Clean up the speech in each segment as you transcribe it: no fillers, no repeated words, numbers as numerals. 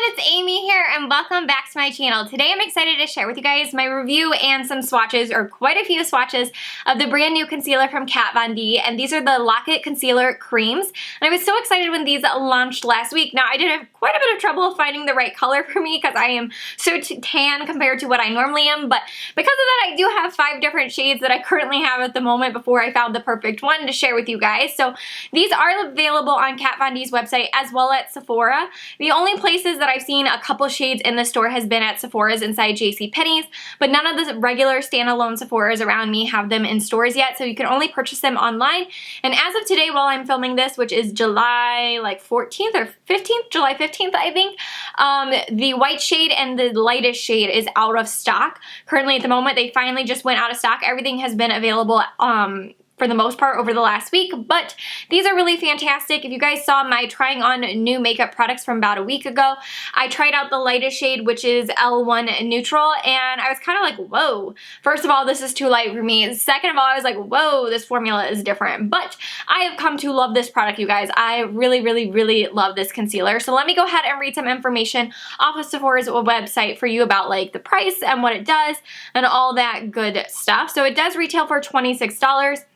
It's Amy here and welcome back to my channel. Today I'm excited to share with you guys my review and some swatches, or quite a few swatches, of the brand new concealer from Kat Von D, and these are the Locket Concealer Creams. And I was so excited when these launched last week. Now I did have quite a bit of trouble finding the right color for me because I am so tan compared to what I normally am, but because of that I do have 5 different shades that I currently have at the moment before I found the perfect one to share with you guys. So these are available on Kat Von D's website as well as Sephora. The only places that I've seen a couple shades in the store has been at Sephora's inside JCPenney's, but none of the regular standalone Sephora's around me have them in stores yet, so you can only purchase them online. And as of today, while I'm filming this, which is July 14th or 15th, July 15th, I think, the white shade and the lightest shade is out of stock. Currently at the moment, they finally just went out of stock. Everything has been available for the most part over the last week, but these are really fantastic. If you guys saw my trying on new makeup products from about a week ago, I tried out the lightest shade, which is L1 Neutral, and I was kind of like, whoa. First of all, this is too light for me. Second of all, I was like, whoa, this formula is different. But I have come to love this product, you guys. I really, really, really love this concealer. So let me go ahead and read some information off of Sephora's website for you about like the price and what it does and all that good stuff. So it does retail for $26.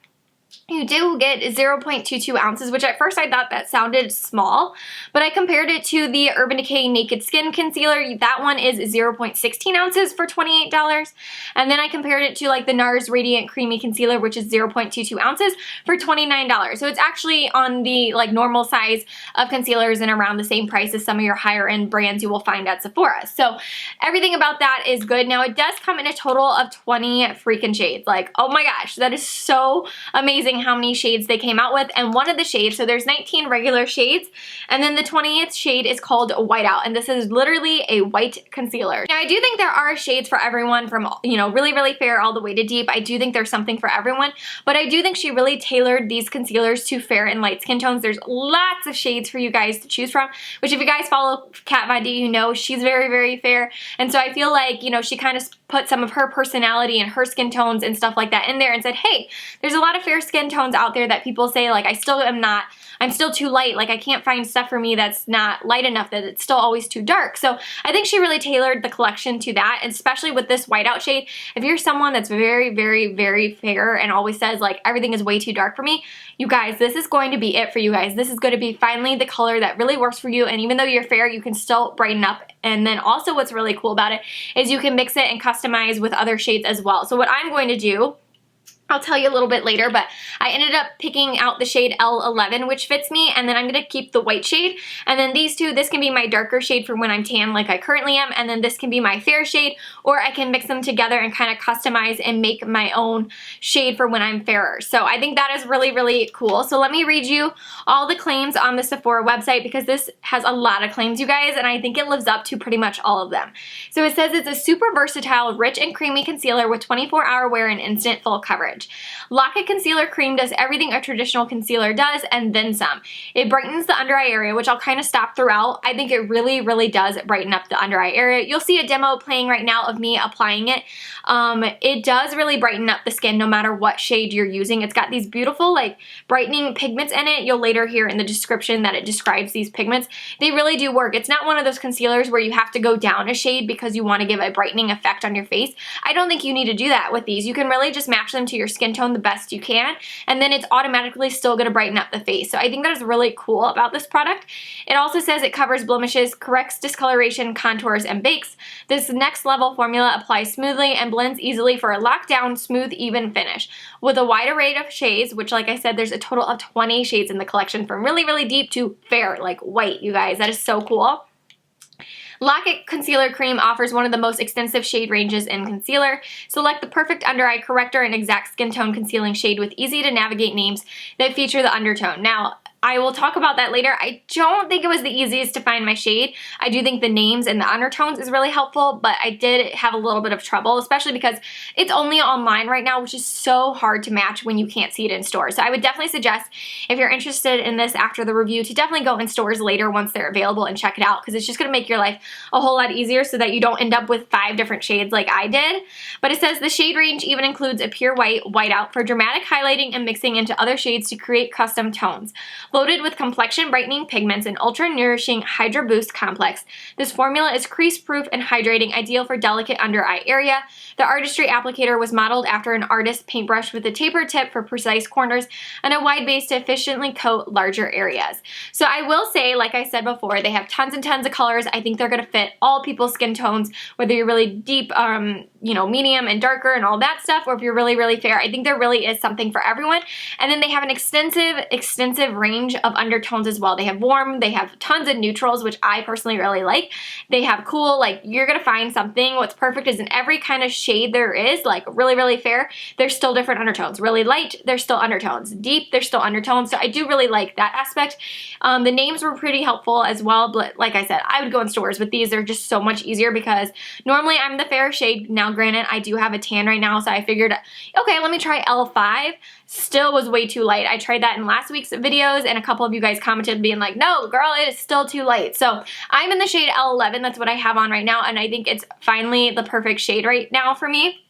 You do get 0.22 ounces, which at first I thought that sounded small, but I compared it to the Urban Decay Naked Skin Concealer. That one is 0.16 ounces for $28. And then I compared it to like the NARS Radiant Creamy Concealer, which is 0.22 ounces for $29. So it's actually on the like normal size of concealers and around the same price as some of your higher end brands you will find at Sephora. So everything about that is good. Now it does come in a total of 20 freaking shades. Like, oh my gosh, that is so amazing how many shades they came out with. And one of the shades, so there's 19 regular shades, and then the 20th shade is called Whiteout, and this is literally a white concealer. Now I do think there are shades for everyone, from, you know, really, really fair all the way to deep. I do think there's something for everyone, but I do think she really tailored these concealers to fair and light skin tones. There's lots of shades for you guys to choose from, which if you guys follow Kat Von D, you know she's very, very fair, and so I feel like, you know, she kind of put some of her personality and her skin tones and stuff like that in there and said, hey, there's a lot of fair skin tones out there that people say like I'm still too light, like I can't find stuff for me that's not light enough, that it's still always too dark. So I think she really tailored the collection to that, and especially with this Whiteout shade. If you're someone that's very, very, very fair and always says like everything is way too dark for me, you guys, this is going to be it for you guys. This is going to be finally the color that really works for you, and even though you're fair, you can still brighten up. And then also what's really cool about it is you can mix it and customize with other shades as well. So what I'm going to do, I'll tell you a little bit later, but I ended up picking out the shade L11, which fits me, and then I'm going to keep the white shade. And then these two, this can be my darker shade for when I'm tan like I currently am, and then this can be my fair shade, or I can mix them together and kind of customize and make my own shade for when I'm fairer. So I think that is really, really cool. So let me read you all the claims on the Sephora website, because this has a lot of claims, you guys, and I think it lives up to pretty much all of them. So it says it's a super versatile, rich and creamy concealer with 24-hour wear and instant full coverage. Locket Concealer Cream does everything a traditional concealer does and then some. It brightens the under eye area, which I'll kind of stop throughout. I think it really, really does brighten up the under eye area. You'll see a demo playing right now of me applying it. It does really brighten up the skin no matter what shade you're using. It's got these beautiful like brightening pigments in it. You'll later hear in the description that it describes these pigments. They really do work. It's not one of those concealers where you have to go down a shade because you want to give a brightening effect on your face. I don't think you need to do that with these. You can really just match them to your skin tone the best you can, and then it's automatically still going to brighten up the face. So I think that is really cool about this product. It also says it covers blemishes, corrects discoloration, contours, and bakes. This next level formula applies smoothly and blends easily for a lockdown, smooth, even finish. With a wide array of shades, which like I said, there's a total of 20 shades in the collection, from really, really deep to fair, like white, you guys. That is so cool. Locket Concealer Cream offers one of the most extensive shade ranges in concealer. Select the perfect under eye corrector and exact skin tone concealing shade with easy to navigate names that feature the undertone. Now, I will talk about that later. I don't think it was the easiest to find my shade. I do think the names and the undertones is really helpful, but I did have a little bit of trouble, especially because it's only online right now, which is so hard to match when you can't see it in stores. So I would definitely suggest, if you're interested in this after the review, to definitely go in stores later once they're available and check it out, because it's just going to make your life a whole lot easier so that you don't end up with 5 different shades like I did. But it says the shade range even includes a pure whiteout for dramatic highlighting and mixing into other shades to create custom tones. Loaded with complexion brightening pigments and ultra nourishing Hydra Boost complex, this formula is crease proof and hydrating, ideal for delicate under eye area. The artistry applicator was modeled after an artist's paintbrush with a taper tip for precise corners and a wide base to efficiently coat larger areas. So I will say, like I said before, they have tons and tons of colors. I think they're going to fit all people's skin tones, whether you're really deep, medium and darker and all that stuff, or if you're really, really fair. I think there really is something for everyone. And then they have an extensive range of undertones as well. They have warm, they have tons of neutrals, which I personally really like. They have cool, like you're going to find something. What's perfect is in every kind of shade there is, like really, really fair, there's still different undertones. Really light, there's still undertones. Deep, there's still undertones. So I do really like that aspect. The names were pretty helpful as well, but like I said, I would go in stores with these. They're just so much easier because normally I'm the fair shade. Now granted, I do have a tan right now, so I figured, okay, let me try L5. Still was way too light. I tried that in last week's videos and a couple of you guys commented being like, no girl, it is still too light. So I'm in the shade L11. That's what I have on right now, and I think it's finally the perfect shade right now for me.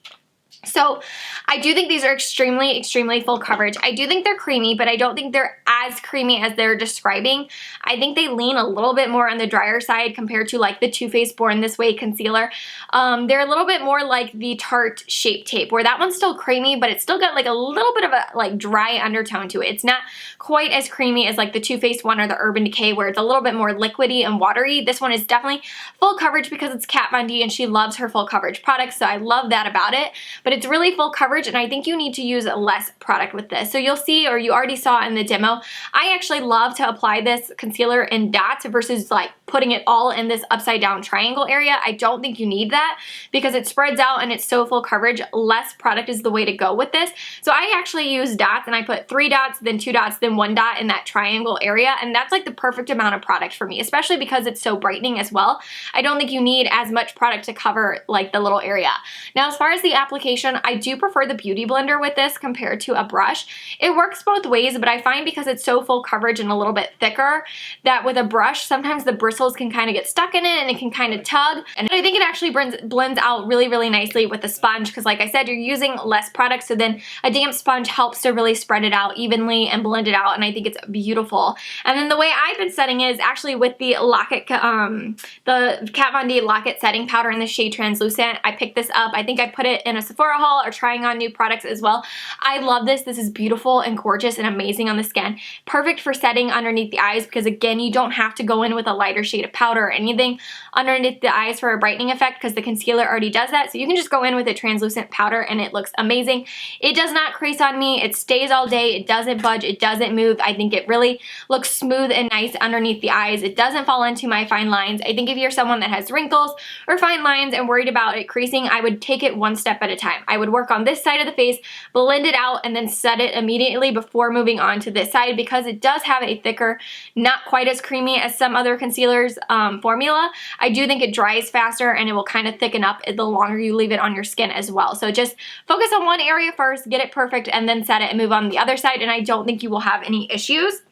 So I do think these are extremely, extremely full coverage. I do think they're creamy, but I don't think they're as creamy as they're describing. I think they lean a little bit more on the drier side compared to like the Too Faced Born This Way concealer. They're a little bit more like the Tarte Shape Tape, where that one's still creamy, but it's still got like a little bit of a like dry undertone to it. It's not quite as creamy as like the Too Faced one or the Urban Decay, where it's a little bit more liquidy and watery. This one is definitely full coverage because it's Kat Von D and she loves her full coverage products, so I love that about it. But it's really full coverage, and I think you need to use less product with this. So you'll see, or you already saw in the demo, I actually love to apply this concealer in dots versus like putting it all in this upside down triangle area. I don't think you need that because it spreads out and it's so full coverage. Less product is the way to go with this. So I actually use dots, and I put 3 dots, then 2 dots, then 1 dot in that triangle area, and that's like the perfect amount of product for me, especially because it's so brightening as well. I don't think you need as much product to cover like the little area. Now as far as the application, I do prefer the Beauty Blender with this compared to a brush. It works both ways, but I find because it's so full coverage and a little bit thicker that with a brush, sometimes the bristles can kind of get stuck in it and it can kind of tug. And I think it actually blends out really, really nicely with the sponge because like I said, you're using less product, so then a damp sponge helps to really spread it out evenly and blend it out, and I think it's beautiful. And then the way I've been setting it is actually with the Locket, the Kat Von D Locket setting powder in the shade Translucent. I picked this up. I think I put it in a Sephora haul or trying on new products as well. I love this. This is beautiful and gorgeous and amazing on the skin. Perfect for setting underneath the eyes because again, you don't have to go in with a lighter shade of powder or anything underneath the eyes for a brightening effect because the concealer already does that. So you can just go in with a translucent powder and it looks amazing. It does not crease on me. It stays all day. It doesn't budge. It doesn't move. I think it really looks smooth and nice underneath the eyes. It doesn't fall into my fine lines. I think if you're someone that has wrinkles or fine lines and worried about it creasing, I would take it one step at a time. I would work on this side of the face, blend it out, and then set it immediately before moving on to this side because it does have a thicker, not quite as creamy as some other concealers formula. I do think it dries faster and it will kind of thicken up the longer you leave it on your skin as well. So just focus on one area first, get it perfect, and then set it and move on the other side, and I don't think you will have any issues.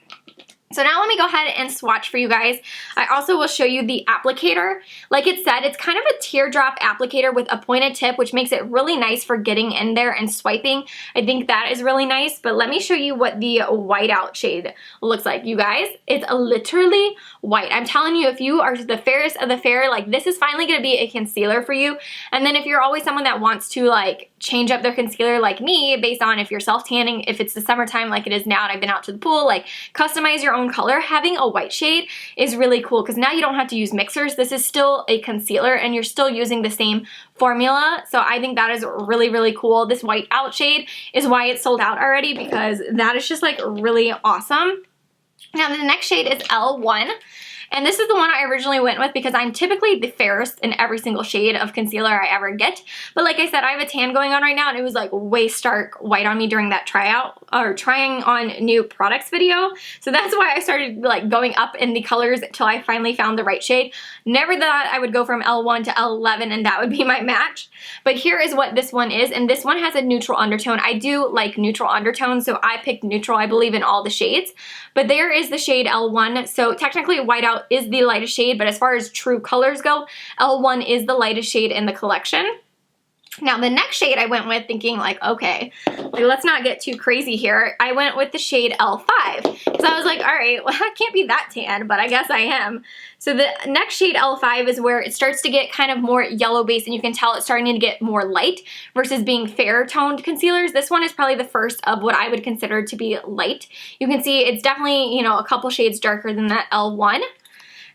So now let me go ahead and swatch for you guys. I also will show you the applicator. Like it said, it's kind of a teardrop applicator with a pointed tip, which makes it really nice for getting in there and swiping. I think that is really nice, but let me show you what the Whiteout shade looks like, you guys. It's literally white. I'm telling you, if you are the fairest of the fair, like this is finally gonna be a concealer for you. And then if you're always someone that wants to like change up their concealer like me, based on if you're self-tanning, if it's the summertime like it is now and I've been out to the pool, like customize your own color, having a white shade is really cool because now you don't have to use mixers. This is still a concealer and you're still using the same formula. So I think that is really, really cool. This Whiteout shade is why it's sold out already because that is just like really awesome. Now the next shade is L1. And this is the one I originally went with because I'm typically the fairest in every single shade of concealer I ever get. But like I said, I have a tan going on right now and it was like way stark white on me during that tryout or trying on new products video. So that's why I started like going up in the colors until I finally found the right shade. Never thought I would go from L1 to L11 and that would be my match. But here is what this one is, and this one has a neutral undertone. I do like neutral undertones, so I picked neutral, I believe, in all the shades. But there is the shade L1. So technically Whiteout out is the lightest shade, but as far as true colors go, L1 is the lightest shade in the collection. Now the next shade I went with thinking like, okay, like, let's not get too crazy here. I went with the shade L5 because I was like, all right, well, I can't be that tan, but I guess I am. So the next shade L5 is where it starts to get kind of more yellow base, and you can tell it's starting to get more light versus being fair toned concealers. This one is probably the first of what I would consider to be light. You can see it's definitely, you know, a couple shades darker than that L1.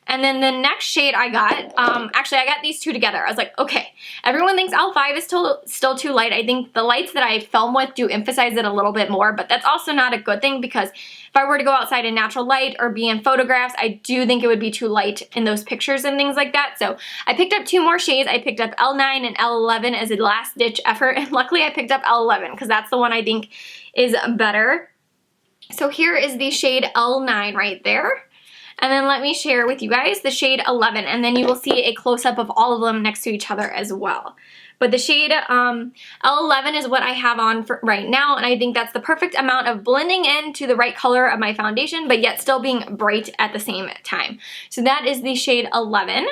And then the next shade I got, actually I got these two together. I was like, okay, everyone thinks L5 is still too light. I think the lights that I film with do emphasize it a little bit more, but that's also not a good thing because if I were to go outside in natural light or be in photographs, I do think it would be too light in those pictures and things like that. So I picked up two more shades. I picked up L9 and L11 as a last ditch effort, and luckily I picked up L11 because that's the one I think is better. So here is the shade L9 right there. And then let me share with you guys the shade 11, and then you will see a close-up of all of them next to each other as well. But the shade L11 is what I have on for right now, and I think that's the perfect amount of blending into the right color of my foundation, but yet still being bright at the same time. So that is the shade 11.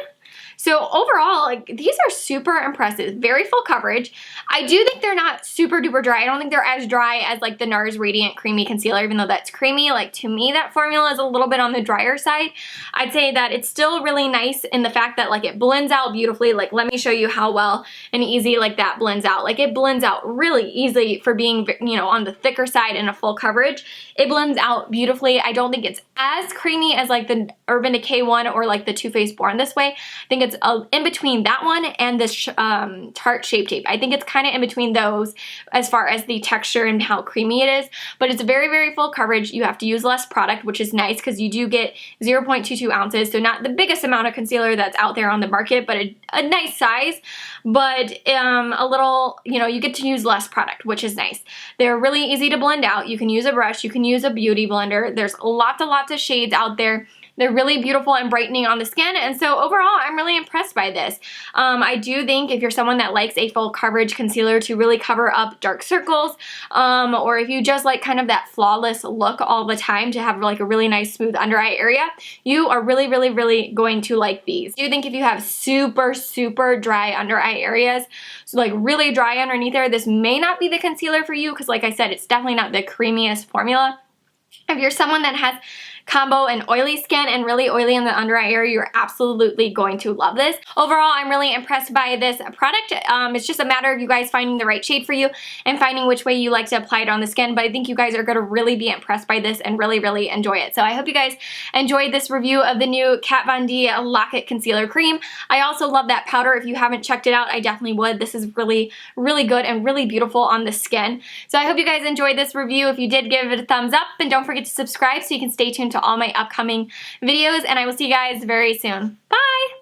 So overall, like, these are super impressive. Very full coverage. I do think they're not super duper dry. I don't think they're as dry as like the NARS Radiant Creamy Concealer, even though that's creamy. Like, to me, that formula is a little bit on the drier side. I'd say that it's still really nice in the fact that like it blends out beautifully. Like, let me show you how well and easy like that blends out. Like, it blends out really easily for being, you know, on the thicker side and a full coverage. It blends out beautifully. I don't think it's as creamy as like the Urban Decay one or like the Too Faced Born This Way. I think it's in between that one and this Tarte Shape Tape. I think it's kind of in between those as far as the texture and how creamy it is, but it's very, very full coverage. You have to use less product, which is nice because you do get 0.22 ounces, so not the biggest amount of concealer that's out there on the market, but a nice size, but a little, you know, you get to use less product, which is nice. They're really easy to blend out. You can use a brush, you can use a beauty blender. There's lots and lots of shades out there. They're really beautiful and brightening on the skin, and so overall, I'm really impressed by this. I do think if you're someone that likes a full coverage concealer to really cover up dark circles, or if you just like kind of that flawless look all the time to have like a really nice smooth under eye area, you are really, really, really going to like these. I do think if you have super, super dry under eye areas, so like really dry underneath there, this may not be the concealer for you because like I said, it's definitely not the creamiest formula. If you're someone that has combo and oily skin and really oily in the under eye area, you're absolutely going to love this. Overall, I'm really impressed by this product. It's just a matter of you guys finding the right shade for you and finding which way you like to apply it on the skin, but I think you guys are going to really be impressed by this and really, really enjoy it. So I hope you guys enjoyed this review of the new Kat Von D Locket Concealer Cream. I also love that powder. If you haven't checked it out, I definitely would. This is really, really good and really beautiful on the skin. So I hope you guys enjoyed this review. If you did, give it a thumbs up, and don't forget to subscribe so you can stay tuned to all my upcoming videos, and I will see you guys very soon. Bye!